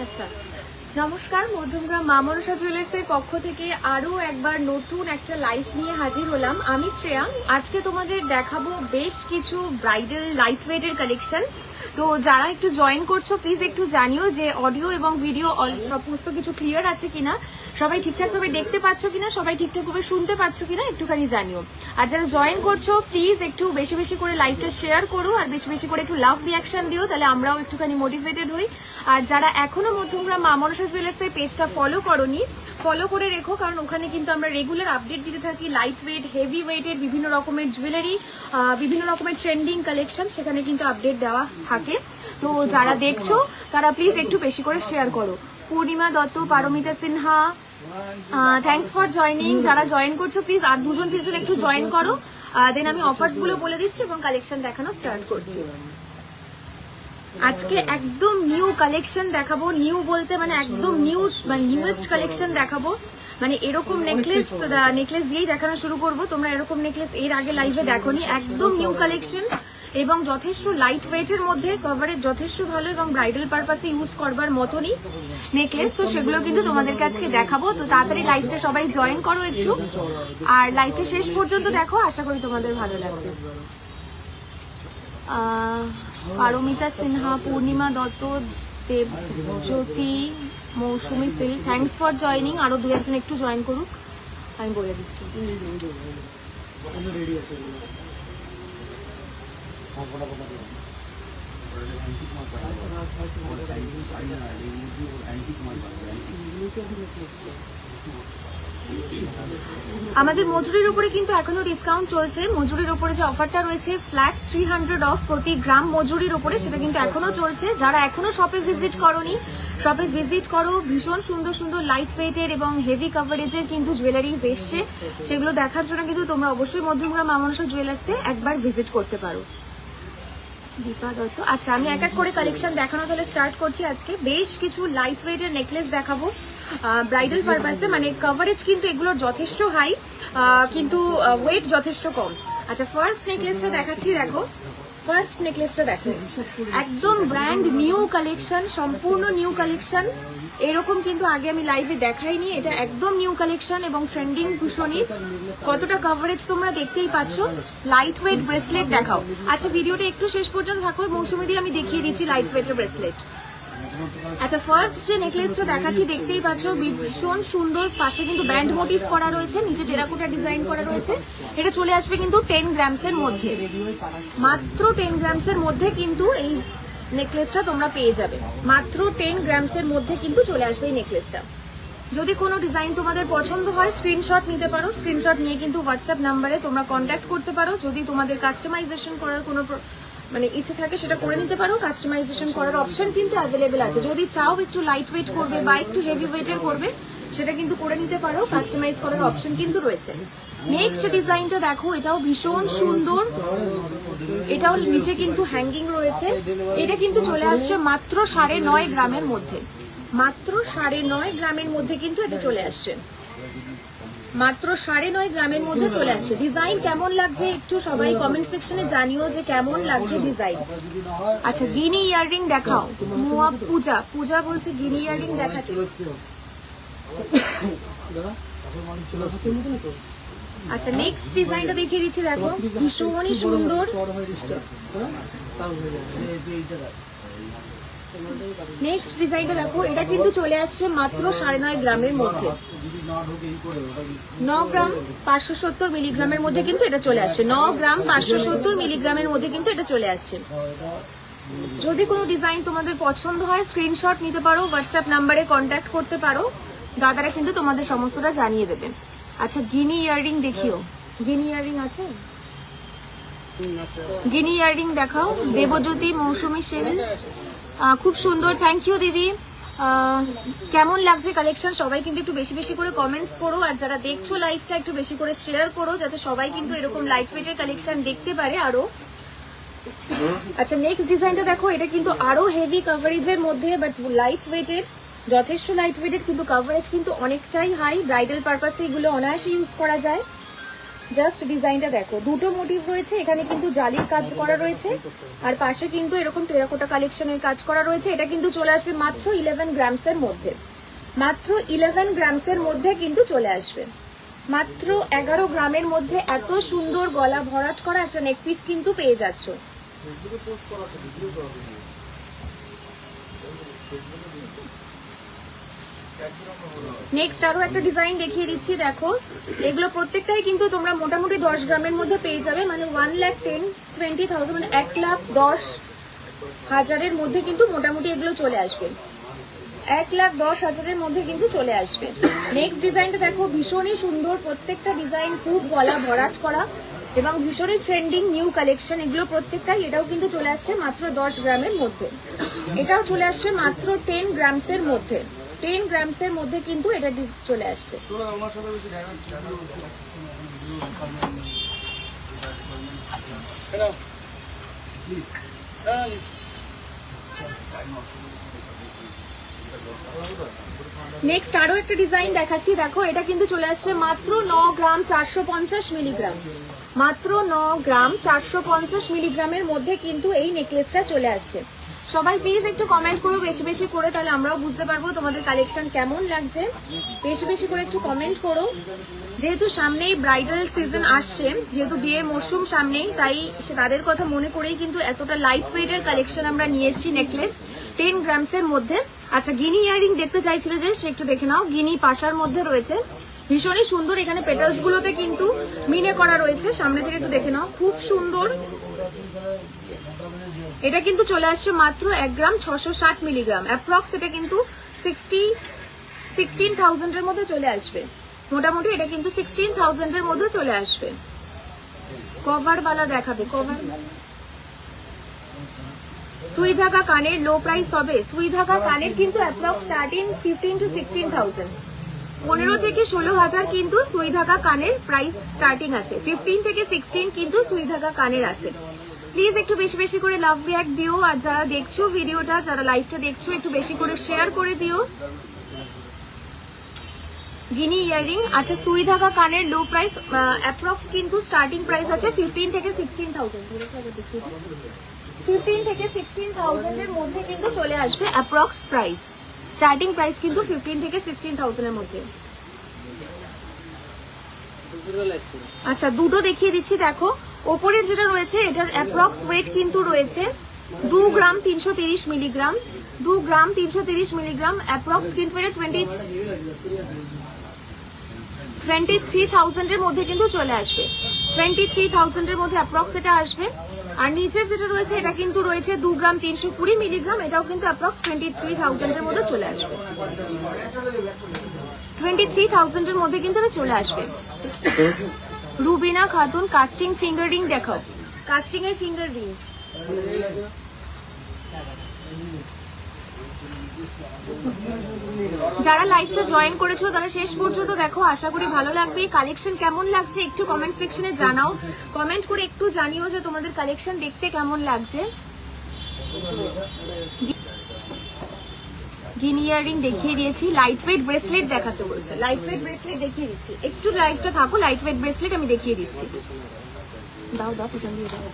আচ্ছা, নমস্কার, মধ্যমগ্রাম মা মনসা জুয়েলার্সের পক্ষ থেকে আরো একবার নতুন একটা লাইভ নিয়ে হাজির হলাম। আমি শ্রেয়া। আজকে তোমাদের দেখাবো বেশ কিছু ব্রাইডাল লাইট ওয়েটের কালেকশন। তো যারা একটু জয়েন করছো প্লিজ একটু জানিও যে অডিও এবং ভিডিও সমস্ত কিছু ক্লিয়ার আছে কিনা, সবাই ঠিকঠাকভাবে দেখতে পাচ্ছ কিনা, সবাই ঠিকঠাকভাবে শুনতে পাচ্ছ কিনা একটুখানি জানিও। আর যারা জয়েন করছো প্লিজ একটু বেশি বেশি করে লাইভটা শেয়ার করো আর বেশি বেশি করে একটু লাভ রিয়াকশন দিও, তাহলে আমরাও একটুখানি মোটিভেটেড হই। আর যারা এখনো মধ্যমগ্রাম মা মনসা জুয়েলার্সের পেজটা ফলো করোনি, ফলো করে রেখো, কারণ ওখানে কিন্তু আমরা রেগুলার আপডেট দিতে থাকি লাইট ওয়েট, হেভি ওয়েটের বিভিন্ন রকমের জুয়েলারি, বিভিন্ন রকমের ট্রেন্ডিং কালেকশন সেখানে কিন্তু আপডেট দেওয়া থাকে। তো যারা দেখছো তারা প্লিজ একটু বেশি করে শেয়ার করো। Purnima Dutta, Paromita Sinha, thanks for joining. যারা জয়েন করছো প্লিজ আর দুজন তিনজন একটু জয়েন করো, দেন আমি অফার্স গুলো বলে দিচ্ছি এবং কালেকশন দেখানো স্টার্ট করছি। আজকে একদম নিউ কালেকশন দেখাবো, নিউ বলতে মানে একদম নিউ, মানে নিউয়েস্ট কালেকশন দেখাবো। মানে এরকম নেকলেস দিয়েই দেখানো শুরু করব। তোমরা এরকম নেকলেস এর আগে লাইভে দেখোনি, একদম নিউ কালেকশন এবং যথেষ্ট লাইট ওয়েটের মধ্যে, কভারেজ যথেষ্ট ভালো এবং ব্রাইডাল পারপাসে ইউজ করবার মতনই নেকলেস। তো সেগুলো কিন্তু তোমাদেরকে আজকে দেখাবো। তো তাড়াতাড়ি লাইভটা সবাই জয়েন করো একটু, আর লাইভটা শেষ পর্যন্ত দেখো, আশা করি তোমাদের ভালো লাগবে। পারমিতা সিনহা, পূর্ণিমা দত্ত, দেবজ্যোতি, মৌসুমী সিল, থ্যাঙ্কস ফর জয়নিং। আরো দু একজন একটু জয়েন করুক, আমি বলে দিচ্ছি। আমাদের মজুরির উপরে কিন্তু এখনো ডিসকাউন্ট চলছে। মজুরির উপরে যে অফারটা রয়েছে ফ্ল্যাট 300 অফ প্রতি গ্রাম মজুরির উপরে, সেটা কিন্তু এখনো চলছে। যারা এখনো শপে ভিজিট করোনি, শপে ভিজিট করো। ভীষণ সুন্দর সুন্দর লাইট ওয়েটের এবং হেভি কভারেজের কিন্তু জুয়েলারিজ এসছে, সেগুলো দেখার জন্য কিন্তু তোমরা অবশ্যই মধ্যমগ্রাম মা মনসা জুয়েলার্সে একবার ভিজিট করতে পারো। দীপা দত্ত। আচ্ছা, আমি এক এক করে কালেকশন দেখানো তাহলে স্টার্ট করছি। আজকে বেশ কিছু লাইট ওয়েটের নেকলেস দেখাবো ব্রাইডাল পারপাসে। মানে কভারেজ কিন্তু এগুলোর যথেষ্ট হাই, কিন্তু ওয়েট যথেষ্ট কম। আচ্ছা, ফার্স্ট নেকলেসটা দেখাচ্ছি, দেখো। ফার্স্ট নেকলেসটা দেখো, একদম ব্র্যান্ড নিউ কালেকশন, সম্পূর্ণ নিউ কালেকশন। এরকম কিন্তু আগে আমি লাইভে দেখাইনি, এটা একদম নিউ কালেকশন এবং ট্রেন্ডিং ভীষণই। কতটা কভারেজ তোমরা দেখতেই পাচ্ছ। লাইট ওয়েট ব্রেসলেট দেখাও। আচ্ছা, ভিডিওটা একটু শেষ পর্যন্ত থাকো, মৌসুমী দিয়ে আমি দেখিয়ে দিচ্ছি লাইট ওয়েটের ব্রেসলেট। আচ্ছা, ফার্স্ট যে নেকলেসটা দেখাচ্ছি দেখতেই পাচ্ছ, ভীষণ সুন্দর। পাশে কিন্তু ব্যান্ড মোটিভ করা রয়েছে, নিচে টেরাকোটা ডিজাইন করা রয়েছে। এটা চলে আসবে কিন্তু 10 গ্রামসের মধ্যে, মাত্র 10 গ্রামসের মধ্যে কিন্তু এই নেকলেসটা তোমরা পেয়ে যাবে। মাত্র 10 গ্রামসের মধ্যে কিন্তু চলে আসবে এই নেকলেসটা। যদি কোনো ডিজাইন তোমাদের পছন্দ হয় স্ক্রিনশট নিতে পারো, স্ক্রিনশট নিয়ে কিন্তু হোয়াটসঅ্যাপ নাম্বারে তোমরা কন্ট্যাক্ট করতে পারো। যদি তোমাদের কাস্টমাইজেশন করার কোনো মানে ইচ্ছে থাকে সেটা করে নিতে পারো। কাস্টমাইজেশন করার অপশন কিন্তু অ্যাভেলেবেল আছে। যদি চাও একটু লাইট ওয়েট করবে বা একটু হেভি ওয়েটের করবে, সেটা কিন্তু করে নিতে পারো, কাস্টমাইজ করার অপশন কিন্তু রয়েছে। নেক্সট ডিজাইনটা দেখো, এটাও ভীষণ সুন্দর। এটাও নিচে কিন্তু হ্যাঙ্গিং রয়েছে। এটা কিন্তু চলে আসছে মাত্র 9.5 গ্রামের মধ্যে, মাত্র 9.5 গ্রামের মধ্যে কিন্তু এটা চলে আসছে, মাত্র 9.5 গ্রামের মধ্যে চলে আসছে। ডিজাইন কেমন লাগছে একটু সবাই কমেন্ট সেকশনে জানিও যে কেমন লাগছে ডিজাইন। আচ্ছা, গিনি ইয়াররিং দেখাও। পূজা বলছে গিনি ইয়াররিং দেখাচ্ছে। আচ্ছা, নেক্সট ডিজাইনটা দেখিয়ে দিচ্ছি, দেখো ভীষণই সুন্দর। নেক্সট ডিজাইনটা দেখো, এটা কিন্তু চলে আসছে মাত্র 9.5 গ্রামের মধ্যে, 9 গ্রাম 570 মিলিগ্রামের মধ্যে কিন্তু এটা চলে আসছে। 9 গ্রাম 570 মিলিগ্রামের মধ্যে কিন্তু এটা চলে আসছে। যদি কোনো ডিজাইন তোমাদের পছন্দ হয় স্ক্রিনশট নিতে পারো, হোয়াটসঅ্যাপ নাম্বারে কন্ট্যাক্ট করতে পারো, দাদারা কিন্তু তোমাদের সমস্তটা জানিয়ে দেবে। আচ্ছা, গিনি ইয়াররিং দেখিও। গিনি ইয়াররিং আছে, গিনি ইয়াররিং দেখাও। দেবজ্যোতি, মৌসুমী সেন, খুব সুন্দর, থ্যাংক ইউ দিদি। কেমন লাগছে কালেকশন সবাই কিন্তু একটু বেশি বেশি করে কমেন্টস করো, আর যারা দেখছো লাইভটা একটু বেশি করে শেয়ার করো, যাতে সবাই কিন্তু এরকম লাইট ওয়েটের কালেকশন দেখতে পারে আরো। আচ্ছা, নেক্সট ডিজাইনটা দেখো, এটা কিন্তু আরো হেভি কভারেজের মধ্যে বাট লাইট ওয়েটের, যথেষ্ট লাইট ওয়েটেড, কিন্তু কভারেজ কিন্তু অনেকটাই হাই। ব্রাইডাল পারপাসে এগুলো অনায়াসে ইউজ করা যায়। জাস্ট ডিজাইনটা দেখো, দুটো মোটিভ রয়েছে, এখানে কিন্তু জালির কাজ করা রয়েছে, আর পাশে কিন্তু এরকম টেরাকোটা কালেকশনের কাজ করা রয়েছে। এটা কিন্তু চলে আসবে মাত্র 11 গ্রামসের মধ্যে, মাত্র 11 গ্রামসের মধ্যে কিন্তু চলে আসবে। মাত্র 11 গ্রামের মধ্যে এত সুন্দর গলা ভরাট করা একটা নেকপিস কিন্তু পেয়ে যাচ্ছ। নেক্সট আরো একটা ডিজাইন দেখিয়ে দিচ্ছি, দেখো এগুলো প্রত্যেকটাই কিন্তু তোমরা মোটামুটি 10 গ্রামের মধ্যে পেয়ে যাবে, মানে 1,10,20,000 মানে 1,10,000 মধ্যে কিন্তু মোটামুটি এগুলো চলে আসবে, 1,10,000 মধ্যে কিন্তু চলে আসবে। নেক্সট ডিজাইনটা দেখো, ভীষণই সুন্দর, প্রত্যেকটা ডিজাইন খুব গলা ভরাট করা এবং ভীষণই ট্রেন্ডিং নিউ কালেকশন এগুলো প্রত্যেকটাই। এটাও কিন্তু চলে আসছে মাত্র 10 গ্রামের মধ্যে, এটাও চলে আসছে মাত্র 10 গ্রামসের মধ্যে, 10 গ্রামসের মধ্যে কিন্তু এটা চলে আসছে। নেক্সট আরো একটা ডিজাইন দেখাচ্ছি, দেখো এটা কিন্তু চলে আসছে মাত্র 9 গ্রাম 450 মিলিগ্রাম, মাত্র 9 গ্রাম 450 মিলিগ্রামের মধ্যে কিন্তু এই নেকলেসটা চলে আসছে। সবাই প্লিজ একটু কমেন্ট করো বেশি বেশি করে, তাহলে আমরাও বুঝতে পারবো তোমাদের কালেকশন কেমন লাগছে। বেশি বেশি করে একটু কমেন্ট করো, যেহেতু সামনেই ব্রাইডাল সিজন আসছে, যেহেতু বিয়ের মরশুম সামনেই, তাই তাদের কথা মনে করেই কিন্তু এতটা লাইট ওয়েটের কালেকশন আমরা নিয়ে এসেছি নেকলেস 10 গ্রামসের মধ্যে। আচ্ছা, গিনি ইয়ারিং দেখতে চাইছিলে যে, সে একটু দেখে নাও, গিনি পাশার মধ্যে রয়েছে, ভীষণই সুন্দর। এখানে পেটালস গুলোতে কিন্তু মিনে করা রয়েছে, সামনে থেকে একটু দেখে নাও, খুব সুন্দর। এটা কিন্তু চলে আসছে মাত্র 1 গ্রাম 660 মিলিগ্রাম, অ্যাপ্রক্স এটা কিন্তু 16,000 এর মধ্যে চলে আসবে, মোটামুটি এটা কিন্তু 16,000 এর মধ্যে চলে আসবে। কভার বালা দেখাবে, কভার সুই ধাগা কানের লো প্রাইস হবে, সুই ধাগা কানের কিন্তু অ্যাপ্রক্স স্টার্টিং 15 to 16,000, 15 থেকে 16,000 কিন্তু সুই ধাগা কানের প্রাইস স্টার্টিং আছে, 15 থেকে 16 কিন্তু সুই ধাগা কানের আছে। প্লিজ একটু বেশি বেশি করে লাভ রিঅ্যাক্ট দিও, আর যারা দেখছো ভিডিওটা, যারা লাইভটা দেখছো, একটু বেশি করে শেয়ার করে দিও। গিনি ইয়ারিং, আচ্ছা সুই ধাগা কানের লো প্রাইস অ্যাপ্রক্স কিন্তু স্টার্টিং প্রাইস আছে 15 থেকে 16,000, 15 থেকে 16,000 এর মধ্যে কিন্তু চলে আসবে অ্যাপ্রক্স প্রাইস, স্টার্টিং প্রাইস কিন্তু 15 থেকে 16,000 এর মধ্যে। আচ্ছা, দুটো দেখিয়ে দিচ্ছি, দেখো ওপরের যেটা রয়েছে এটার অ্যাপ্রক্স ওয়েট কিন্তু রয়েছে 2 গ্রাম 330 মিলিগ্রাম, 2 গ্রাম 330 মিলিগ্রাম, অ্যাপ্রক্স কিন্তু এটা 23,000 এর মধ্যে কিন্তু চলে আসবে, 23,000 এর মধ্যে অ্যাপ্রক্স এটা আসবে। আর নিচের যেটা রয়েছে এটা কিন্তু রয়েছে 2 গ্রাম 320 মিলিগ্রাম, এটাও কিন্তু অ্যাপ্রক্স 23,000 এর মধ্যে চলে আসবে, 23,000 এর মধ্যে কিন্তু এটা চলে আসবে। Rubina Khatun, casting finger ring দেখাও, কাস্টিং এর ফিঙ্গার রিং। যারা লাইভটা জয়েন করেছো তারা শেষ পর্যন্ত দেখো, আশা করি ভালো লাগবে। কালেকশন কেমন লাগছে একটু কমেন্ট সেকশনে জানাও, কমেন্ট করে একটু জানিও যে তোমাদের কালেকশন দেখতে কেমন লাগছে। গিনি ইয়ারিং দেখিয়ে দিয়েছি, লাইট ওয়েট ব্রেসলেট দেখাতে বলছে, লাইট ওয়েট ব্রেসলেট দেখিয়ে দিচ্ছি, একটু লাইভটা থাকো, লাইট ওয়েট ব্রেসলেট আমি দেখিয়ে দিচ্ছি। দাও দাও পিছন দিয়ে দাও।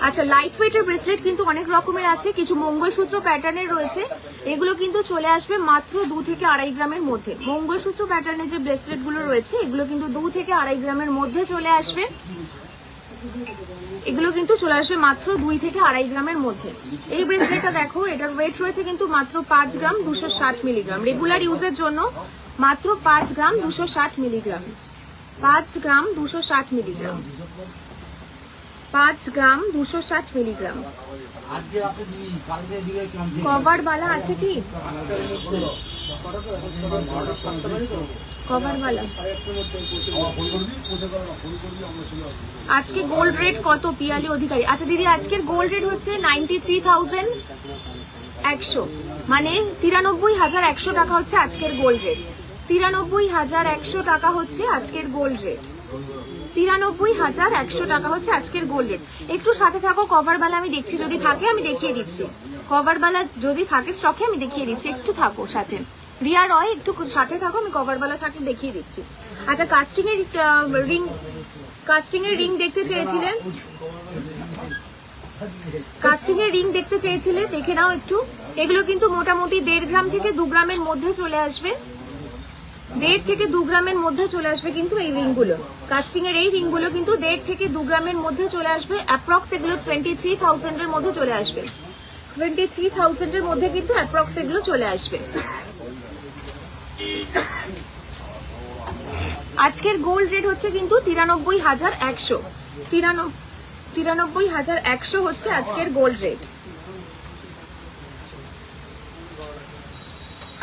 আচ্ছা, লাইট ওয়েটের ব্রেসলেট কিন্তু অনেক রকমের আছে, কিছু মঙ্গলসূত্র প্যাটার্নের রয়েছে, এগুলো কিন্তু চলে আসবে মাত্র 2 থেকে 2.5 গ্রামের মধ্যে। মঙ্গলসূত্র প্যাটার্নের যে ব্রেসলেট গুলো রয়েছে এগুলো কিন্তু 2 থেকে 2.5 গ্রামের মধ্যে চলে আসবে, এগুলো কিন্তু চলে আসবে মাত্র 2 থেকে 2.5 গ্রামের মধ্যে। এই ব্রেসলেটটা দেখো, এটার ওয়েট রয়েছে কিন্তু মাত্র 5 গ্রাম 260 মিলিগ্রাম, রেগুলার ইউজের জন্য মাত্র 5 গ্রাম 260 মিলিগ্রাম, 5 গ্রাম 260 মিলিগ্রাম, 5 গ্রাম 260 মিলিগ্রাম। কভার বালা আছে কি? কভার বালা আজকে গোল্ড রেট কত পিয়ালি অধিকারী? আচ্ছা দিদি, আজকের গোল্ড রেট হচ্ছে 93,100, মানে 93,100 টাকা হচ্ছে আজকের গোল্ড রেট, 93,100 টাকা হচ্ছে আজকের গোল্ড রেট। 93,100 টাকা হচ্ছে আজকের গোল্ড রেট। একটু সাথে থাকো, কভার বালা আমি দেখছি, যদি থাকে আমি দেখিয়ে দিচ্ছি। কভার বালা যদি থাকে স্টকে আমি দেখিয়ে দিচ্ছি, একটু থাকো সাথে। রিয়া রয় একটু সাথে থাকো, আমি কভার বালা থাকলে দেখিয়ে দিচ্ছি। আচ্ছা, কাস্টিং এর রিং দেখতে চেয়েছিলেন, কাস্টিং এর রিং দেখতে চেয়েছিলে, দেখে নাও একটু। এগুলো কিন্তু মোটামুটি 1.5 গ্রাম থেকে 2 গ্রামের মধ্যে চলে আসবে, 1.5 থেকে 2 গ্রামের মধ্যে চলে আসবে কিন্তু এই রিংগুলো। কাস্টিং এর এই রিংগুলো কিন্তু 1.5 থেকে 2 গ্রামের মধ্যে চলে আসবে। অ্যাপ্রক্স এগুলো 23,000 এর মধ্যে চলে আসবে, 23,000 এর মধ্যে কিন্তু অ্যাপ্রক্স এগুলো চলে আসবে। আজকের গোল্ড রেট হচ্ছে কিন্তু 93,100, 93,100 হচ্ছে আজকের গোল্ড রেট।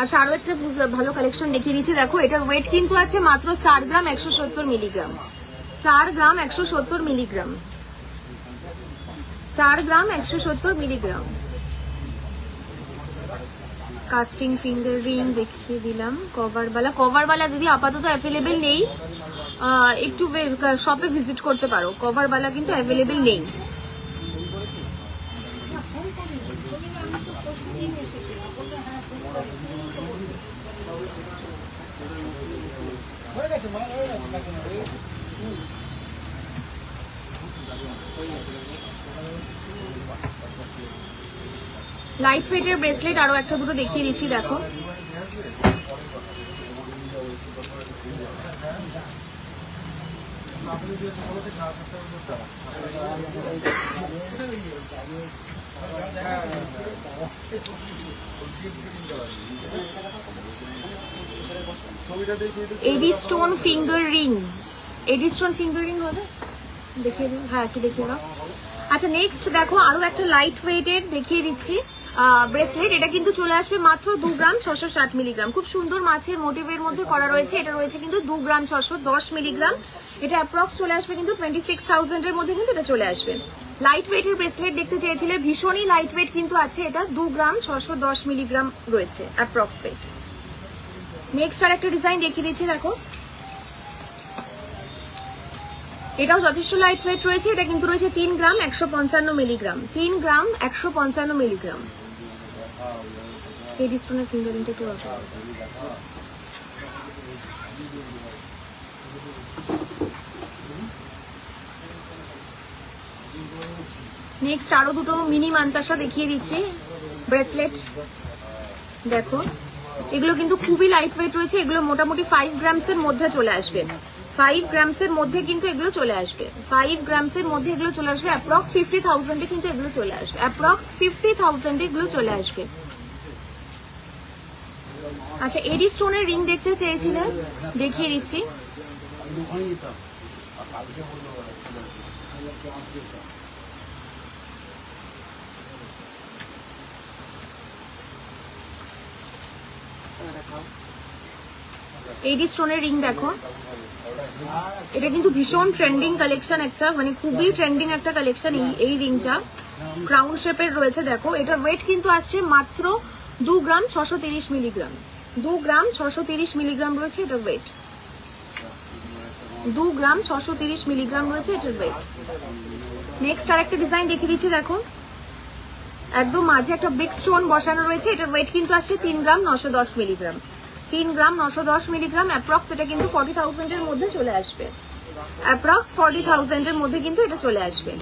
আচ্ছা, আরো একটা ভালো কালেকশন দেখিয়ে দিচ্ছি, দেখো। এটার ওয়েট কিন্তু আছে মাত্র 4 গ্রাম 170 মিলিগ্রাম, 4 গ্রাম 170 মিলিগ্রাম, 4 গ্রাম 170 মিলিগ্রাম। কাস্টিং ফিঙ্গার রিং দেখিয়ে দিলাম। কভার বালা দিদি আপাতত অ্যাভেলেবেল নেই, একটু শপে ভিজিট করতে পারো। কভার বালা কিন্তু অ্যাভেলেবেল নেই। লাইট ওয়েটের ব্রেসলেট আরো একটা দুটো দেখিয়ে দিচ্ছি, দেখো। এডি স্টোন ফিঙ্গার রিং, এডি স্টোন ফিঙ্গার রিং হবে, দেখিয়ে দিন। হ্যাঁ, একটু দেখিয়ে দাও। আচ্ছা, নেক্সট দেখো আরো একটা লাইট ওয়েটের দেখিয়ে দিচ্ছি ব্রেসলেট। এটা কিন্তু চলে আসবে মাত্র 2 গ্রাম 660 মিলিগ্রাম। খুব সুন্দর মাছের মোটিভের মধ্যে করা রয়েছে। এটা রয়েছে কিন্তু 2 গ্রাম 610 মিলিগ্রাম। এটা অ্যাপ্রক্স চলে আসবে কিন্তু 26,000 এর মধ্যে কিন্তু এটা চলে আসবে। লাইট ওয়েটের ব্রেসলেট দেখতে চেয়েছিলে, ভীষণই লাইট ওয়েট কিন্তু আছে। এটা 2 গ্রাম 610 মিলিগ্রাম রয়েছে অ্যাপ্রক্স ওয়েট। নেক্সট আর একটা ডিজাইন দেখিয়ে দিচ্ছি, দেখো। এটাও যথেষ্ট লাইট ওয়েট রয়েছে। এটা কিন্তু রয়েছে 3 গ্রাম 155 মিলিগ্রাম, 3 গ্রাম 155 মিলিগ্রাম। এডি স্টোনের ফিঙ্গারিংটা একটু রাখো। নেক্সট আরো দুটো মিনি মান্তাসা দেখিয়ে দিচ্ছি ব্রেসলেট, দেখো। এগুলো কিন্তু খুবই লাইট ওয়েট রয়েছে। এগুলো মোটামুটি 5 গ্রামসের মধ্যে চলে আসবে, 5 গ্রামসের মধ্যে কিন্তু এগুলো চলে আসবে, 5 গ্রামসের মধ্যে এগুলো চলে আসবে। অ্যাপ্রক্স 50,000 এ কিন্তু এগুলো চলে আসবে, অ্যাপ্রক্স 50,000 এ এগুলো চলে আসবে। আচ্ছা, এডি স্টোনের রিং দেখতে চেয়েছিলেন, দেখিয়ে দিচ্ছি। এডি স্টোনের রিং দেখো। এটা কিন্তু ভীষণ ট্রেন্ডিং কালেকশন একটা, মানে খুবই ট্রেন্ডিং একটা কালেকশন। এই রিংটা ক্রাউন শেপের রয়েছে, দেখো। এটার ওয়েট কিন্তু আসছে মাত্র 2 গ্রাম 630 মিলিগ্রাম, 2 গ্রাম 630 মিলিগ্রাম রয়েছে এটার ওয়েট, 2 গ্রাম 630 মিলিগ্রাম রয়েছে এটার ওয়েট। নেক্সট আর একটা ডিজাইন দেখিয়ে দিচ্ছি, দেখো। একদম মাঝে একটা বিগ স্টোন বসানো রয়েছে। এটার ওয়েট কিন্তু আসছে 3 গ্রাম 910 মিলিগ্রাম, 3 গ্রাম 910 মিলিগ্রাম। অ্যাপ্রক্স এটা কিন্তু 40,000 এর মধ্যে চলে আসবে, অ্যাপ্রক্স 40,000 এর মধ্যে কিন্তু এটা চলে আসবে।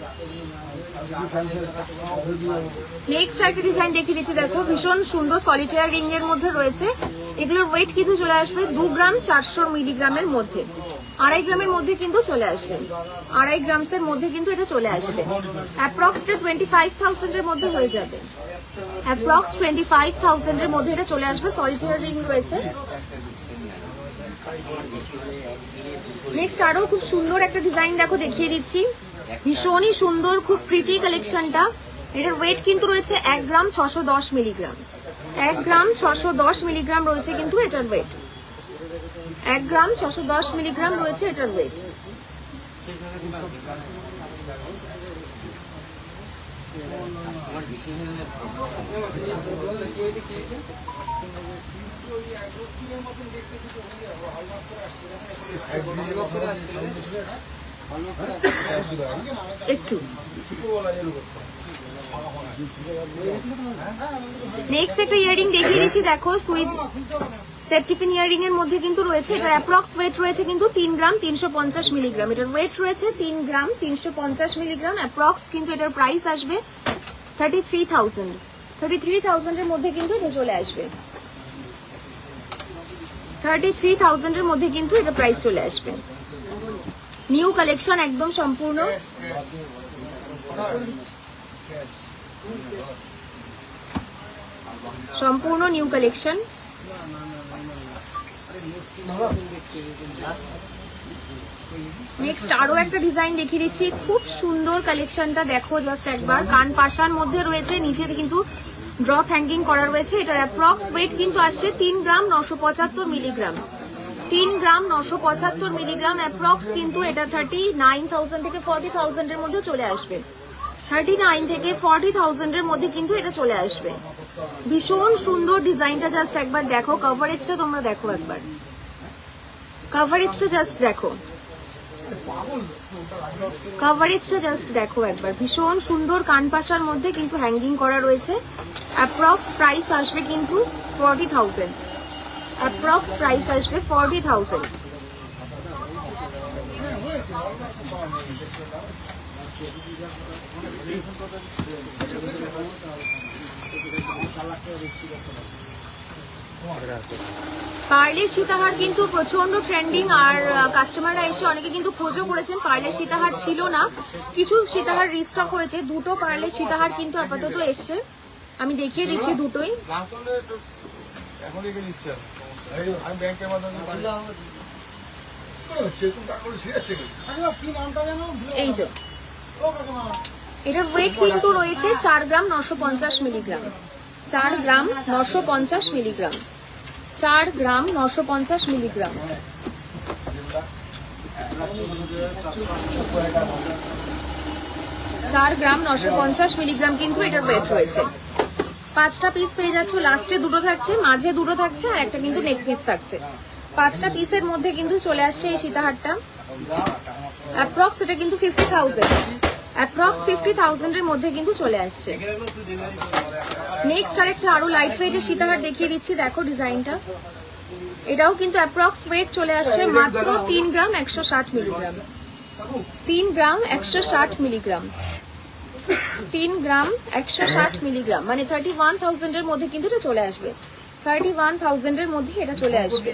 নেক্সট একটা ডিজাইন দেখিয়ে দিচ্ছি, দেখো। ভীষণ সুন্দর সলিটেয়ার রিং এর মধ্যে রয়েছে। এগুলোর ওয়েট কিন্তু চলে আসবে 2 গ্রাম 400 মিলিগ্রামের মধ্যে, 2.5 গ্রামের মধ্যে কিন্তু চলে আসবে, 2.5 গ্রামসের মধ্যে কিন্তু এটা চলে আসবে। অ্যাপ্রক্স 25,000 এর মধ্যে হয়ে যাবে, অ্যাপ্রক্স 25,000 এর মধ্যে এটা চলে আসবে। সলিটেয়ার রিং রয়েছে। নেক্সট আরো খুব সুন্দর একটা ডিজাইন দেখো, দেখিয়ে দিচ্ছি। ভীষণই সুন্দর, খুব প্রিটি কালেকশনটা। এটার ওয়েট কিন্তু রয়েছে 1 গ্রাম 610 মিলিগ্রাম, 1 গ্রাম 610 মিলিগ্রাম রয়েছে কিন্তু এটার ওয়েট, 1 গ্রাম 610 মিলিগ্রাম রয়েছে এটার ওয়েট। একটু নেক্সট একটা ইয়ারিং দেখিয়ে দিচ্ছি, দেখো সুইট সেফটি পিন ইয়ারিং এর মধ্যে কিন্তু রয়েছে, এটার অ্যাপ্রক্স ওয়েট রয়েছে কিন্তু 3 গ্রাম 350 মিলিগ্রাম। এটার ওয়েট রয়েছে 3 গ্রাম 350 মিলিগ্রাম অ্যাপ্রক্স, কিন্তু এটার প্রাইস আসবে 33,000 এর মধ্যে কিন্তু এটা চলে আসবে। 33,000 এর মধ্যে কিন্তু এটা প্রাইস চলে আসবে। নিউ কালেকশন একদম সম্পূর্ণ। সম্পূর্ণ নিউ কালেকশন। নেক্সট আরো একটা ডিজাইন দেখিয়ে দিচ্ছি, খুব সুন্দর কালেকশনটা দেখো জাস্ট একবার। কান পাশার মধ্যে রয়েছে, নিচে কিন্তু ড্রপ হ্যাঙ্গিং করা রয়েছে। এটার অ্যাপ্রক্স ওয়েট কিন্তু আসছে 3 গ্রাম 975 মিলিগ্রাম। 3 গ্রাম 975 মিলিগ্রাম অ্যাপ্রক্স, কিন্তু এটা 39,000 থেকে 40,000 এর মধ্যে চলে আসবে। 39 থেকে 40,000 এর মধ্যে কিন্তু এটা চলে আসবে। ভীষণ সুন্দর ডিজাইনটা জাস্ট একবার দেখো। কভারেজটা তোমরা দেখো একবার, কভারেজটা জাস্ট দেখো, কভারেজটা জাস্ট দেখো একবার। ভীষণ সুন্দর কানপাশার মধ্যে কিন্তু হ্যাঙ্গিং করা রয়েছে। অ্যাপ্রক্স প্রাইস আসবে কিন্তু 40,000। অ্যাপ্রক্স প্রাইস আসবে 40,000। পার্লের সীতাহার কিন্তু প্রচন্ড ট্রেন্ডিং, আর কাস্টমাররা এসে অনেকে কিন্তু খোঁজও করেছেন। পার্লের সীতাহার ছিল না, কিছু সীতাহার রিস্টক হয়েছে। দুটো পার্লের সীতাহার কিন্তু আপাতত এসছে, আমি দেখিয়ে দিচ্ছি দুটোই। এই যে এটার ওয়েট কিন্তু রয়েছে 4 গ্রাম 950 মিলিগ্রাম। 4 গ্রাম 950 মিলিগ্রাম। 4 গ্রাম 950 মিলিগ্রাম। 4 গ্রাম 950 মিলিগ্রাম কিন্তু এটার ওয়েট রয়েছে। 5টা পিস পেয়ে যাচ্ছ, লাস্টে দুটো থাকছে, মাঝে দুটো থাকছে, আর একটা কিন্তু নেক পিস থাকছে। 5টা পিসের মধ্যে কিন্তু চলে আসছে এই সীতাহারটা। অ্যাপ্রক্স এটা কিন্তু 50,000, অ্যাপ্রক্স 50,000 এর মধ্যে কিন্তু চলে আসছে। নেক্সট আরেকটা আরো লাইট ওয়েটের সীতাহার দেখিয়ে দিচ্ছি, দেখো ডিজাইনটা। এটাও কিন্তু অ্যাপ্রক্স ওয়েট চলে আসছে মাত্র 3 গ্রাম 160 মিলিগ্রাম। 3 গ্রাম 160 মিলিগ্রাম। 3 গ্রাম 160 মিলিগ্রাম, মানে 31,000 এর মধ্যে কিন্তু এটা চলে আসবে। 31,000 এর মধ্যে এটা চলে আসবে।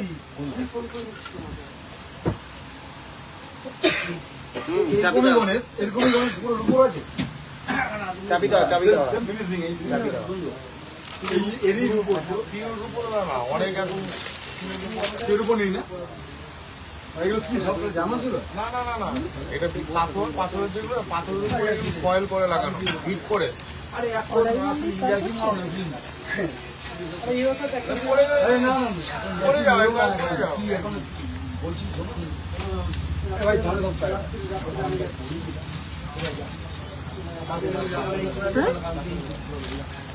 পাথরের যেগুলো পাথরের উপরে ফয়েল করে লাগানো, হিট করে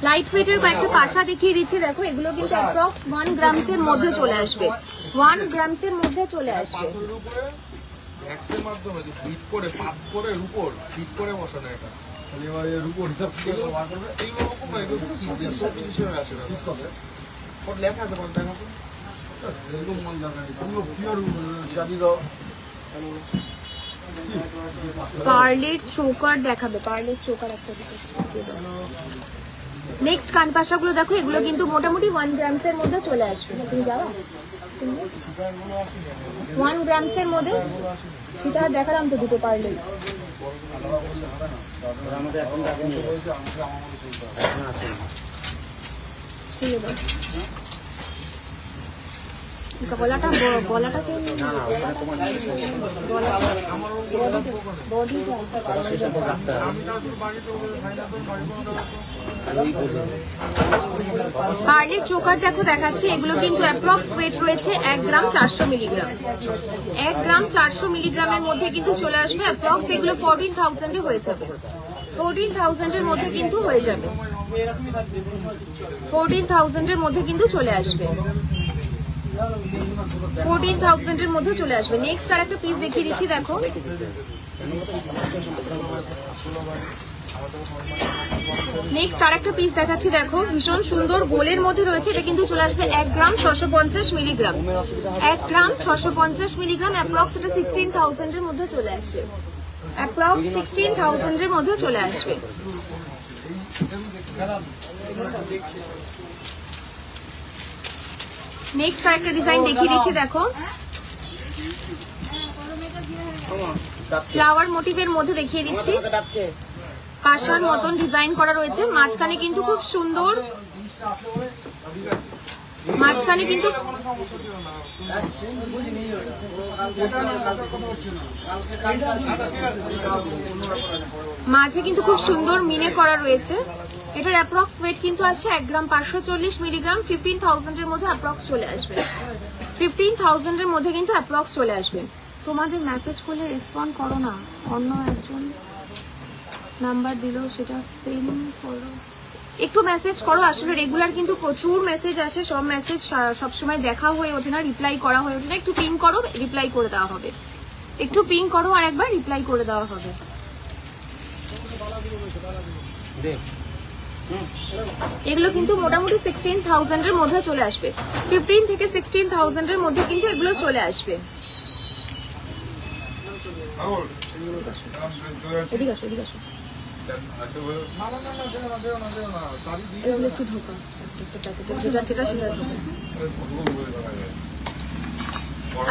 লাইট ওয়েটের কয়েকটা পাশা দেখিয়ে দিচ্ছি, দেখো এগুলো কিন্তু অ্যাপ্রক্স 1 গ্রামসের মধ্যে চলে আসবে। 1 গ্রামসের মধ্যে চলে আসবে। এক্সের মাধ্যমে হিট করে পাত করে উপর হিট করে বসানো। এটা উপর হিসাব বার করবে, এইগুলো রকম না, এগুলো হিসেবে আসে লেখা আছে বল দেখা এরকম মন দরকার নেই, পুরো পিওর চাবি দাও। পার্লের চোকার দেখাবে, পার্লের চোকার একটা দিকে। নেক্সট কানপাশাগুলো দেখো, এগুলো কিন্তু মোটামুটি 1 গ্রামসের মধ্যে চলে আসবে। তুমি যাও 1 গ্রামসের মধ্যে সেটা দেখালাম তো, দুটো পার্লে। গলাটা গলাটাকে পার্লের চোকার দেখো দেখাচ্ছি, এগুলো কিন্তু অ্যাপ্রক্স ওয়েট রয়েছে 1 গ্রাম 400 মিলিগ্রাম। 1 গ্রাম 400 মিলিগ্রামের মধ্যে কিন্তু চলে আসবে অ্যাপ্রক্স। এগুলো 14,000 এ হয়ে যাবে। 14,000 এর মধ্যে কিন্তু হয়ে যাবে। 14,000 এর মধ্যে কিন্তু চলে আসবে। 14,000 এর মধ্যে চলে আসবে। নেক্সট আর একটা পিস দেখিয়ে দিচ্ছি, দেখো নেক্সট আর একটা পিস দেখাচ্ছি, দেখো ভীষণ সুন্দর গোলের মধ্যে রয়েছে। এটা কিন্তু চলে আসবে 1 গ্রাম 650 মিলিগ্রাম, 1 গ্রাম 650 মিলিগ্রাম, অ্যাপ্রক্স এটা 16,000 এর মধ্যে চলে আসবে, অ্যাপ্রক্স 16,000 এর মধ্যে চলে আসবে। নেক্সট আর একটা ডিজাইন দেখিয়ে দিচ্ছি, দেখো ফ্লাওয়ার মোটিভের মধ্যে দেখিয়ে দিচ্ছি। পাশার মতন ডিজাইন করা রয়েছে, মাঝখানে কিন্তু খুব সুন্দর, মাঝখানে কিন্তু মাঝে কিন্তু খুব সুন্দর মিনে করা রয়েছে। এটার অ্যাপ্রক্স ওয়েট কিন্তু আসছে 1 গ্রাম 540 মিলিগ্রাম, 15,000 এর মধ্যে অ্যাপ্রক্স চলে আসবে, 15,000 এর মধ্যে কিন্তু অ্যাপ্রক্স চলে আসবে। তোমাদের মেসেজ করলে রেসপন্ড করো না, অন্য একজন নাম্বার দিল সেটা সেম করো, একটু মেসেজ করো। আসলে রেগুলার কিন্তু প্রচুর মেসেজ আসে, সব মেসেজ সবসময় দেখা হয়ে ওঠে না, রিপ্লাই করা হয়ে ওঠে না। একটু পিং করো, রিপ্লাই করে দেওয়া হবে, একটু পিং করো আর একবার রিপ্লাই করে দেওয়া হবে। এগুলো কিন্তু মোটামুটি 16,000 এর মধ্যে চলে আসবে, 15 থেকে 16,000 এর মধ্যে কিন্তু এগুলো চলে আসবে। এদিকে আসো, এদিকে আসো, এগুলো একটু ঢোকা, যেটা সেটা ঢোকা।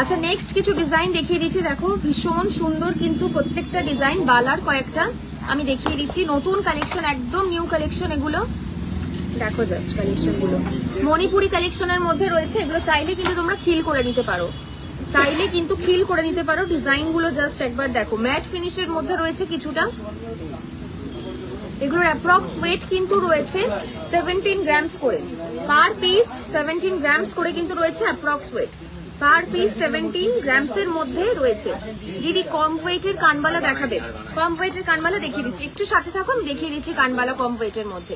আচ্ছা নেক্সট কিছু ডিজাইন দেখিয়ে দিচ্ছি, দেখো ভীষণ সুন্দর কিন্তু প্রত্যেকটা ডিজাইন, বালার কয়েকটা আমি দেখিয়ে দিচ্ছি, নতুন কালেকশন, একদম নিউ কালেকশন এগুলো। দেখো জাস্ট কালেকশন গুলো মণিপুরি কালেকশনের মধ্যে রয়েছে, এগুলো চাইলে কিন্তু তোমরা খিল করে নিতে পারো, চাইলে কিন্তু খিল করে নিতে পারো। ডিজাইন গুলো জাস্ট একবার দেখো, ম্যাট ফিনিশের মধ্যে রয়েছে কিছুটা। এগুলোর অ্যাপ্রক্স ওয়েট কিন্তু রয়েছে 17 গ্রামস করে, পার পিস 17 গ্রামস করে কিন্তু রয়েছে approx weight, per piece 17 grams এর মধ্যে রয়েছে। দিদি কম ওয়েটের কানবালা দেখাবে, কম ওয়েটের কানবালা দেখিয়ে দিচ্ছি, একটু সাথে থাকো, আমি দেখিয়ে দিচ্ছি কানবালা কম ওয়েটের মধ্যে।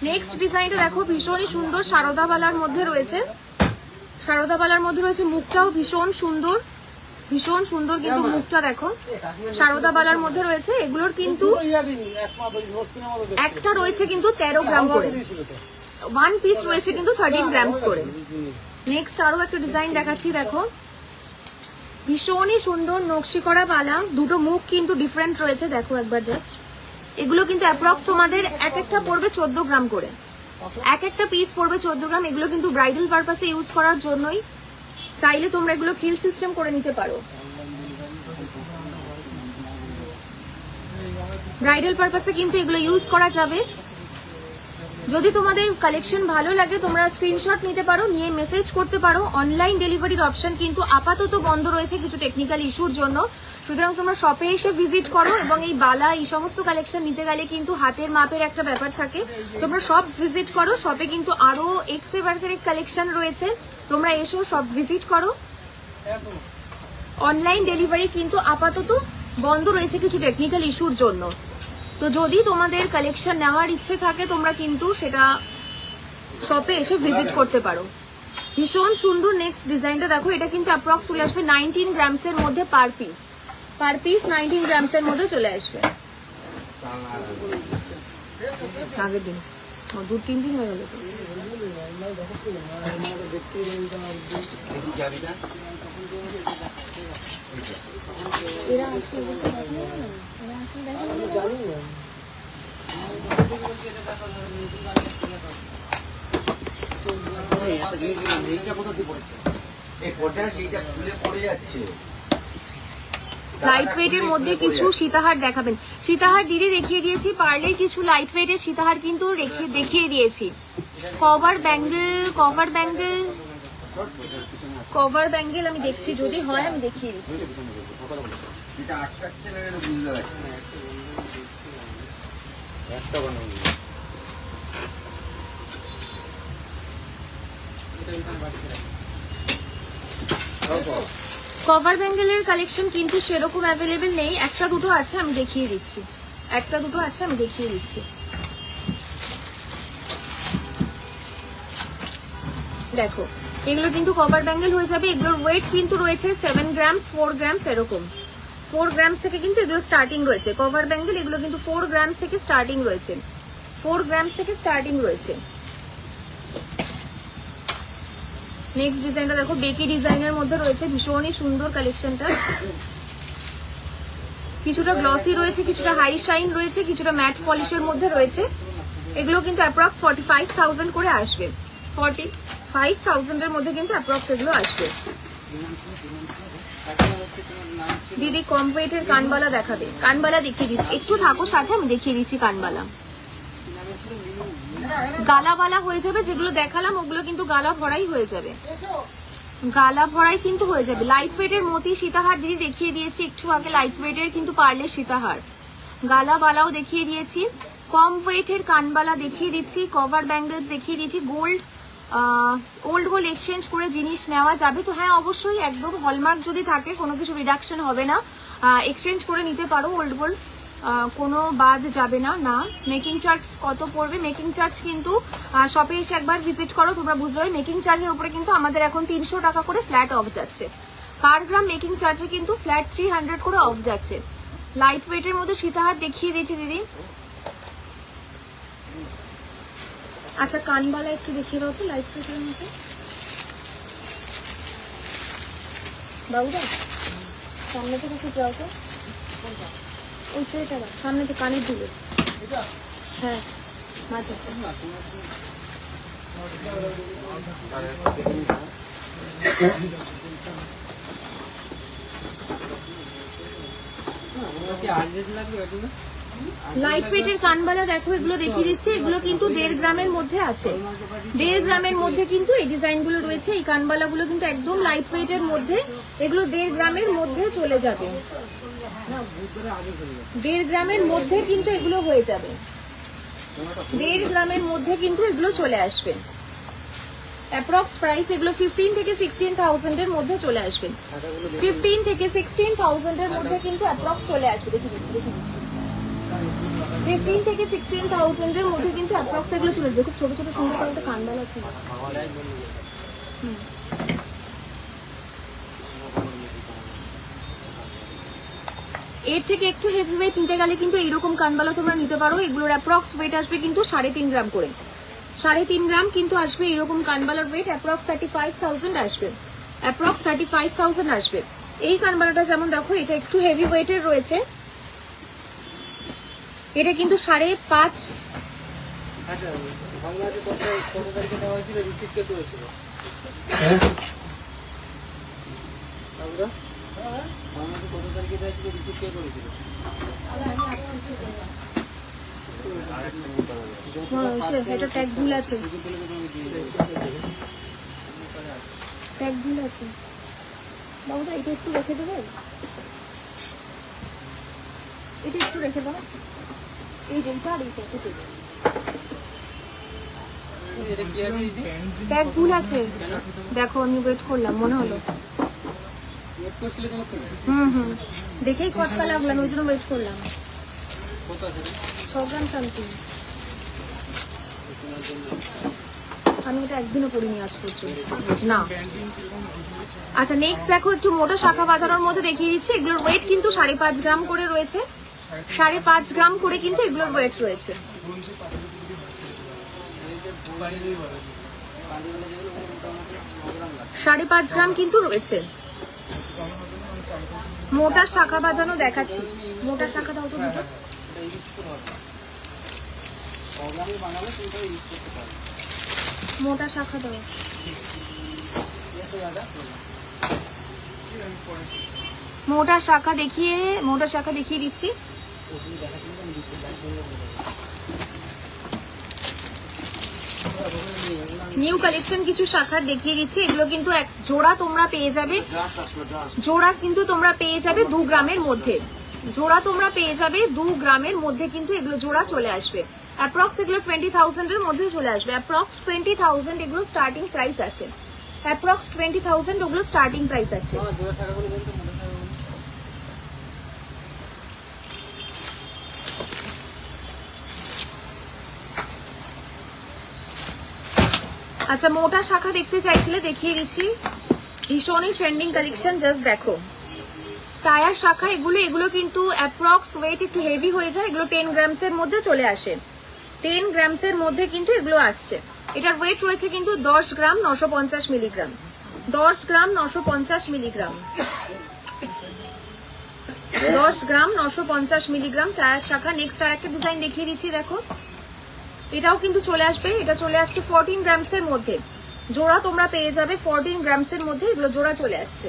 নেক্সট ডিজাইনটা দেখো ভীষণই সুন্দর, সারদাবালার মধ্যে রয়েছে, সারদাবালার মধ্যে রয়েছে, মুখটাও ভীষণ সুন্দর, ভীষণ সুন্দর কিন্তু মুখটা দেখো, সারদাবালার মধ্যে রয়েছে। এগুলোর কিন্তু একটা রয়েছে কিন্তু 13 গ্রাম করে, 1 পিস রয়েছে কিন্তু 13 গ্রামস করে। নেক্সট আরো একটা ডিজাইন দেখাচ্ছি, দেখো ভীষণই সুন্দর নকশি করা বালা, দুটো মুখ কিন্তু ডিফারেন্ট রয়েছে, দেখো একবার জাস্ট। এগুলো কিন্তু অ্যাপ্রক্স তোমাদের এক একটা পড়বে 14 গ্রাম করে, এক একটা পিস পড়বে 14 গ্রাম। এগুলো কিন্তু ব্রাইডাল পারপাসে ইউজ করার জন্যই, চাইলে তোমরা এগুলো খিল সিস্টেম করে নিতে পারো, ব্রাইডাল পারপাসে কিন্তু এগুলো ইউজ করা যাবে। যদি তোমাদের কালেকশন ভালো লাগে তোমরা স্ক্রিনশট নিতে পারো, নিয়ে মেসেজ করতে পারো। অনলাইন ডেলিভারির অপশন কিন্তু আপাতত বন্ধ রয়েছে কিছু টেকনিক্যাল ইস্যুর জন্য, সুতরাং তোমরা শপে এসে ভিজিট করো। এবং এই বালা এই সমস্ত কালেকশন নিতে গেলে কিন্তু হাতের মাপের একটা ব্যাপার থাকে, তোমরা সব ভিজিট করো। শপে কিন্তু আরো এক্সে বার্কারের কালেকশন রয়েছে, তোমরা এসো সব ভিজিট করো। অনলাইন ডেলিভারি কিন্তু আপাতত বন্ধ রয়েছে কিছু টেকনিক্যাল ইস্যুর জন্য। তো যদি তোমাদের কালেকশন নেওয়ার ইচ্ছে থাকে তোমরা কিন্তু সেটা শপে এসে ভিজিট করতে পারো। ভীষণ সুন্দর নেক্সট ডিজাইনটা দেখো, এটা কিন্তু অ্যাপ্রক্স চলে আসবে 19 গ্রামস এর মধ্যে per piece, per piece 19 grams এর মধ্যে চলে আসবে। আগের দিন 2-3 দিন হয়ে গেল তো। এরা আজকে লাইট ওয়েটের মধ্যে কিছু সীতাহার দেখাবেন। সীতাহার দিদি দেখিয়ে দিয়েছি, পার্লের কিছু লাইট ওয়েটের সীতাহার কিন্তু দেখিয়ে দিয়েছি। কভার ব্যাঙ্গেল আমি দেখছি, যদি হয় আমি দেখিয়ে দিচ্ছি। কভার ব্যাঙ্গেলের কালেকশন কিন্তু সেরকম অ্যাভেলেবেল নেই, একটা দুটো আছে আমি দেখিয়ে দিচ্ছি, একটা দুটো আছে আমি দেখিয়ে দিচ্ছি। দেখো এগুলো কিন্তু কভার ব্যাঙ্গেল হয়ে যাবে। এগুলোর ওয়েট কিন্তু রয়েছে 7 গ্রামস 4 গ্রামস এরকম, 4 গ্রামস থেকে কিন্তু এগুলো স্টার্টিং রয়েছে। কভার ব্যাঙ্গেল এগুলো কিন্তু 4 গ্রামস থেকে স্টার্টিং রয়েছে, 4 গ্রামস থেকে স্টার্টিং রয়েছে। নেক্সট ডিজাইনটা দেখো, বেকি ডিজাইনের মধ্যে রয়েছে, ভীষণই সুন্দর কালেকশনটা। কিছুটা গ্লসি রয়েছে, কিছুটা হাই শাইন রয়েছে, কিছুটা ম্যাট পলিশের মধ্যে রয়েছে। এগুলো কিন্তু অ্যাপ্রক্স 45,000 করে আসবে, 45,000 এর মধ্যে কিন্তু অ্যাপ্রক্স এগুলো আসবে। দিদি কম ওয়েটের কানবালা দেখাবে, কানবালা দেখিয়ে দিচ্ছি, একটু থাকো সাথে, আমি দেখিয়ে দিচ্ছি কানবালা। গালাবালা হয়ে যাবে, যেগুলো দেখালাম ওগুলো কিন্তু গালা ভরাই হয়ে যাবে, গালা ভরাই কিন্তু হয়ে যাবে। লাইট ওয়েটের মতি সীতাহার দিদি দেখিয়ে দিয়েছি একটু আগে, লাইট ওয়েটের কিন্তু পারলে সীতাহার। গালাবালাও দেখিয়ে দিয়েছি, কম ওয়েটের কানবালা দেখিয়ে দিচ্ছি, কভার ব্যাঙ্গলস দেখিয়ে দিয়েছি। গোল্ড ওল্ড গোল্ড এক্সচেঞ্জ করে জিনিস নেওয়া যাবে তো? হ্যাঁ অবশ্যই, একদম হলমার্ক যদি থাকে কোনো কিছু রিডাকশন হবে না, এক্সচেঞ্জ করে নিতে পারো ওল্ড গোল্ড, কোনো বাদ যাবে না। না, মেকিং চার্জ কত পড়বে? মেকিং চার্জ কিন্তু শপে এসে একবার ভিজিট করো, তোমরা বুঝতে পারবে। মেকিং চার্জের উপরে কিন্তু আমাদের এখন 300 টাকা করে ফ্ল্যাট অফ যাচ্ছে, পার গ্রাম মেকিং চার্জে কিন্তু ফ্ল্যাট 300 করে অফ যাচ্ছে। লাইট ওয়েটের মধ্যে সীতাহার দেখিয়ে দিয়েছি দিদি। আচ্ছা কানবালা একটু দেখিয়ে দাও তো লাইট ওয়েটের মধ্যে, বাবুদা সামনে থেকে একটু যাও তো, ওই ট্রেটা সামনে থেকে কানের দিকে, হ্যাঁ মাঝে। লাইট ওয়েটের কানবালা দেখো, এগুলো দেখিয়ে দিচ্ছি, এগুলো কিন্তু 1.5 গ্রামের মধ্যে আছে, 1.5 গ্রামের মধ্যে কিন্তু এই ডিজাইনগুলো রয়েছে। এই কানবালাগুলো কিন্তু একদম লাইট ওয়েটের মধ্যে, এগুলো 1.5 গ্রামের মধ্যে চলে যাবে, 1.5 গ্রামের মধ্যে কিন্তু এগুলো হয়ে যাবে, 1.5 গ্রামের মধ্যে কিন্তু এগুলো চলে আসবে। অ্যাপ্রক্স প্রাইস এগুলো 15 থেকে 16,000 এর মধ্যে চলে আসবে, 15 থেকে 16,000 এর মধ্যে কিন্তু অ্যাপ্রক্স চলে আসবে। দেখি দিচ্ছি 15 থেকে 16,000 এর মধ্যে কিন্তু অ্যাপ্রক্স এগুলো চলে আসবে। খুব ছোট ছোট সুন্দর করে একটা কানবালা আছে। এর থেকে একটু হেভি ওয়েট নিতে গেলে কিন্তু এইরকম কানবালা তোমরা নিতে পারো। এগুলোর অ্যাপ্রক্স ওয়েট আসবে কিন্তু 3.5 গ্রাম করে, 3.5 গ্রাম কিন্তু আসবে এরকম কানবালার ওয়েট। অ্যাপ্রক্স 35,000 আসবে, অ্যাপ্রক্স 35,000 আসবে। এই কানবালাটা যেমন দেখো, এটা একটু হেভি ওয়েটের রয়েছে, এটা কিন্তু 5.5। এটা ট্যাগ ভুল আছে, ট্যাগ ভুল আছে বাবুদা, এটা একটু রেখে দেবে, এটা একটু রেখে দাও, এই যে এটা আর এইটা ট্যাগ ভুল আছে। দেখো আমি ওয়েট করলাম, মনে হলো দেখেই কথা লাগলাম, ওই জন্য ওয়েট করলাম। 6 গ্রাম সামথিং, আমি এটা একদিনও পড়িনি আজ পর্যন্ত না। আচ্ছা নেক্সট দেখো, একটু মোটা শাখা বাঁধানোর মধ্যে দেখিয়ে দিচ্ছি। এগুলোর ওয়েট কিন্তু 5.5 গ্রাম করে রয়েছে, 5.5 গ্রাম করে কিন্তু এগুলোর ওয়েট রয়েছে। 5.5 গ্রাম কিন্তু রয়েছে। মোটা শাখা বাঁধানো দেখাচ্ছি, মোটা শাখা দাও তো দুটো, মোটা শাখা দাও, মোটা শাখা দেখিয়ে দিচ্ছি। নিউ কালেকশন কিছু শাখার দেখিয়ে দিচ্ছি। এগুলো কিন্তু এক জোড়া তোমরা পেয়ে যাবে, জোড়া কিন্তু তোমরা পেয়ে যাবে 2 গ্রামের মধ্যে, জোড়া তোমরা পেয়ে যাবে 2 গ্রামের মধ্যে কিন্তু এগুলো জোড়া চলে আসবে। অ্যাপ্রক্স এগুলো 20,000 এর মধ্যে চলে আসবে, অ্যাপ্রক্স 20,000 এগুলো স্টার্টিং প্রাইস আছে, অ্যাপ্রক্স 20,000 ওগুলো স্টার্টিং প্রাইস আছে। আচ্ছা মোটা শাখা দেখতে চাইছিলে, দেখিয়ে দিচ্ছি, ভীষণই ট্রেন্ডিং কালেকশন। জাস্ট দেখো টায়ার শাখা এগুলো কিন্তু অ্যাপ্রক্স ওয়েট একটু হেভি হয়ে যায়, এগুলো 10 গ্রামসের মধ্যে চলে আসে, 10 গ্রামসের মধ্যে কিন্তু এগুলো আসছে। এটার ওয়েট রয়েছে কিন্তু 10 গ্রাম 950 মিলিগ্রাম, 10 গ্রাম 950 মিলিগ্রাম, 10 গ্রাম 950 মিলিগ্রাম টায়ার শাখা। নেক্সট আর একটা ডিজাইন দেখিয়ে দিচ্ছি, দেখো এটাও কিন্তু চলে আসবে, এটা চলে আসছে 14 গ্রামসের মধ্যে, জোড়া তোমরা পেয়ে যাবে 14 গ্রামসের মধ্যে, এগুলো জোড়া চলে আসছে,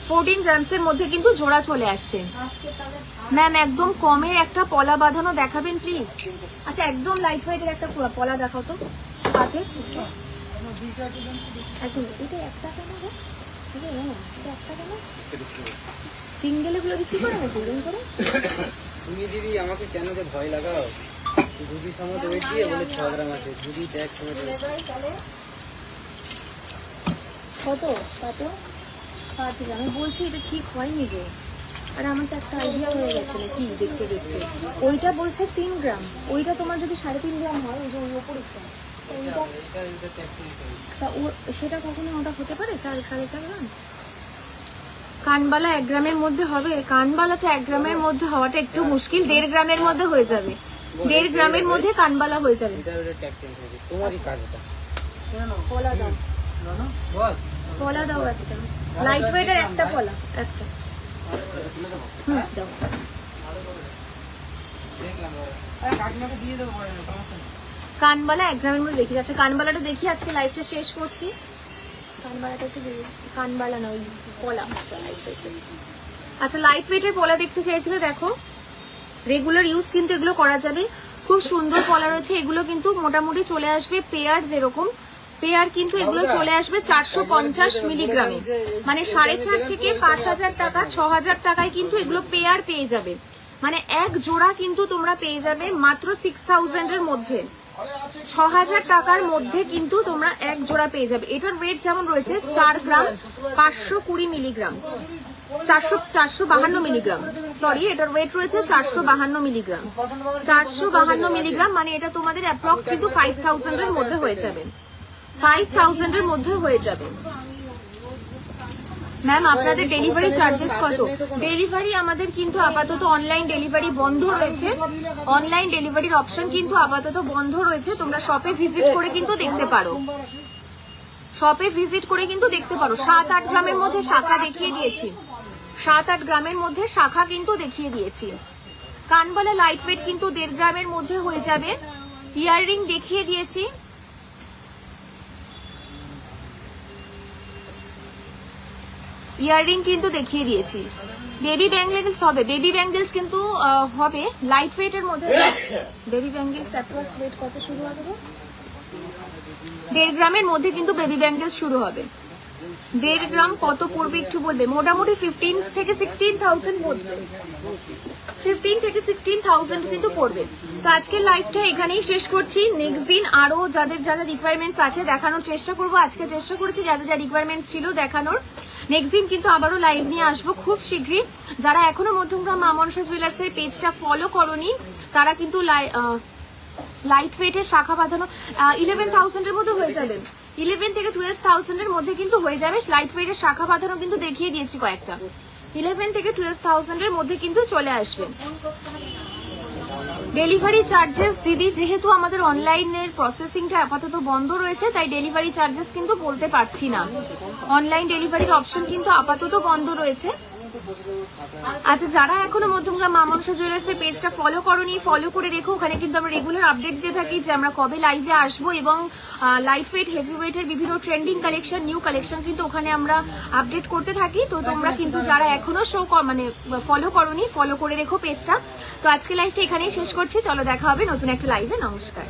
14 গ্রামসের মধ্যে কিন্তু জোড়া চলে আসছে। ম্যাম একদম কমের একটা পলা বাঁধানো দেখাবেন প্লিজ। আচ্ছা একদম লাইট ওয়েটের একটা পলা দেখাও তো হাতে, একদম। এটা একটা কেন গো? এটা একটা কেন? সিঙ্গেল এগুলো বিক্রি করে না গোল্ডেন করে? তুমি দিদি আমাকে কেন যে ভয় লাগাও? দুধি সময় ওয়েট দিয়ে বলে 6 গ্রাম আছে, দুধি দেখ সময় কত কত 5 গ্রাম। আমি বলছি এটা ঠিক হয়নি গো, আর আমার তো একটা আইডিয়া হয়ে গেছে কি দেখতে দেখতে। ওইটা বলছে 3 গ্রাম, ওইটা তোমার যদি 3.5 গ্রাম হয়, ওই যে ওই ওপরেরটা, সেটা কখনো ওটা হতে পারে 4-4.5 গ্রাম। কানবালা 1 গ্রামের মধ্যে হবে? কানবালা তো 1 গ্রামের মধ্যে হওয়াটা একটু মুশকিল, 1.5 গ্রামের মধ্যে হয়ে যাবে, 1.5 গ্রামের মধ্যে কানবালা হয়ে যাবে। তোমারই কাজ এটা। পলা দাও, পলা দাও একটা, লাইট ওয়েটের একটা পলা, একটা দাও। কানবালা 1 গ্রামের মধ্যে দেখি যাচ্ছে, কানবালাটা দেখি আজকে লাইভটা শেষ করছি। কানবালাটা একটু কানবালা না, ওই পলা লাইট ওয়েটের। আচ্ছা লাইট ওয়েটের পলা দেখতে চাইছিলে, দেখো রেগুলার ইউজ কিন্তু এগুলো করা যাবে, খুব সুন্দর পলা রয়েছে। এগুলো কিন্তু মোটামুটি চলে আসবে পেয়ার, যেরকম পেয়ার কিন্তু এগুলো চলে আসবে 450 মিলিগ্রামে, মানে 4.5 থেকে 5,000 টাকা 6,000 টাকায় কিন্তু এগুলো পেয়ার পেয়ে যাবে, মানে এক জোড়া কিন্তু তোমরা পেয়ে যাবে মাত্র 6,000 এর মধ্যে, 6,000 টাকার মধ্যে কিন্তু তোমরা এক জোড়া পেয়ে যাবে। এটার ওয়েট যেমন রয়েছে 4 গ্রাম 520 মিলিগ্রাম, 452 মিলিগ্রাম, সরি এটার ওয়েট রয়েছে 452 মিলিগ্রাম, 452 মিলিগ্রাম, মানে এটা তোমাদের অ্যাপ্রক্স কিন্তু 5,000 এর মধ্যে হয়ে যাবে, 5,000 এর মধ্যে হয়ে যাবে। ম্যাম আপনাদের ডেলিভারি চার্জেস কত? ডেলিভারি আমাদের কিন্তু আপাতত অনলাইন ডেলিভারি বন্ধ রয়েছে, অনলাইন ডেলিভারির অপশন কিন্তু আপাতত বন্ধ রয়েছে। তোমরা শপে ভিজিট করে কিন্তু দেখতে পারো, শপে ভিজিট করে কিন্তু দেখতে পারো। 7-8 গ্রামের মধ্যে শাখা দেখিয়ে দিয়েছি, 7-8 গ্রামের মধ্যে শাখা কিন্তু দেখিয়ে দিয়েছি। কানবালা লাইট ওয়েট কিন্তু 1.5 গ্রামের মধ্যে হয়ে যাবে। ইয়াররিং দেখিয়ে দিয়েছি, ইয়াররিং কিন্তু দেখিয়ে দিয়েছি। বেবি ব্যাঙ্গেলস হবে, বেবি ব্যাঙ্গেলস কিন্তু হবে লাইট ওয়েটের মধ্যে। বেবি ব্যাঙ্গেলস অ্যাপ্রক্স ওয়েট কত শুরু হবে? 1.5 গ্রামের মধ্যে কিন্তু বেবি ব্যাঙ্গেলস শুরু হবে। 1.5 গ্রাম কত পড়বে একটু বলবে? মোটামুটি 15 থেকে 16,000 পড়বে, 15 থেকে 16,000 কিন্তু পড়বে। তো আজকের লাইভটা এখানেই শেষ করছি। নেক্সট দিন আরো যাদের যাদের রিকোয়ারমেন্টস আছে দেখানোর চেষ্টা করবো, আজকে চেষ্টা করেছি যাদের যা রিকোয়ারমেন্টস ছিল দেখানোর। নেক্সট দিন কিন্তু আবারও লাইভ নিয়ে আসবো খুব শীঘ্রই। যারা এখনো মধ্যমগ্রাম মা মনসা জুয়েলার্সের পেজটা ফলো করোনি তারা কিন্তু লাইট ওয়েটের শাখা বাঁধানো 11,000 এর মধ্যে হয়ে যাবে, 11 থেকে 12,000 এর মধ্যে কিন্তু হয়ে যাবে। লাইট ওয়েটের শাখা বাঁধানো কিন্তু দেখিয়ে দিয়েছি কয়েকটা, 11 থেকে 12,000 এর মধ্যে কিন্তু চলে আসবে। ডেলিভারি চার্জেস দিদি, যেহেতু আমাদের অনলাইনের প্রসেসিংটা আপাতত বন্ধ রয়েছে তাই ডেলিভারি চার্জেস কিন্তু বলতে পারছি না, অনলাইন ডেলিভারির অপশন কিন্তু আপাতত বন্ধ রয়েছে। আচ্ছা যারা এখনো মধ্যমগ্রাম মা মনসা জুয়েলার্সের পেজটা ফলো করোনি ফলো করে রেখো, ওখানে কিন্তু আমরা রেগুলার আপডেট দিয়ে থাকি যে আমরা কবে লাইভে আসবো, এবং লাইট ওয়েট হেভি ওয়েটের বিভিন্ন ট্রেন্ডিং কালেকশন নিউ কালেকশন কিন্তু ওখানে আমরা আপডেট করতে থাকি। তো তোমরা কিন্তু যারা এখনো মানে ফলো করোনি ফলো করে রেখো পেজটা। তো আজকে লাইভটা এখানেই শেষ করছি, চলো দেখা হবে নতুন একটা লাইভে, নমস্কার।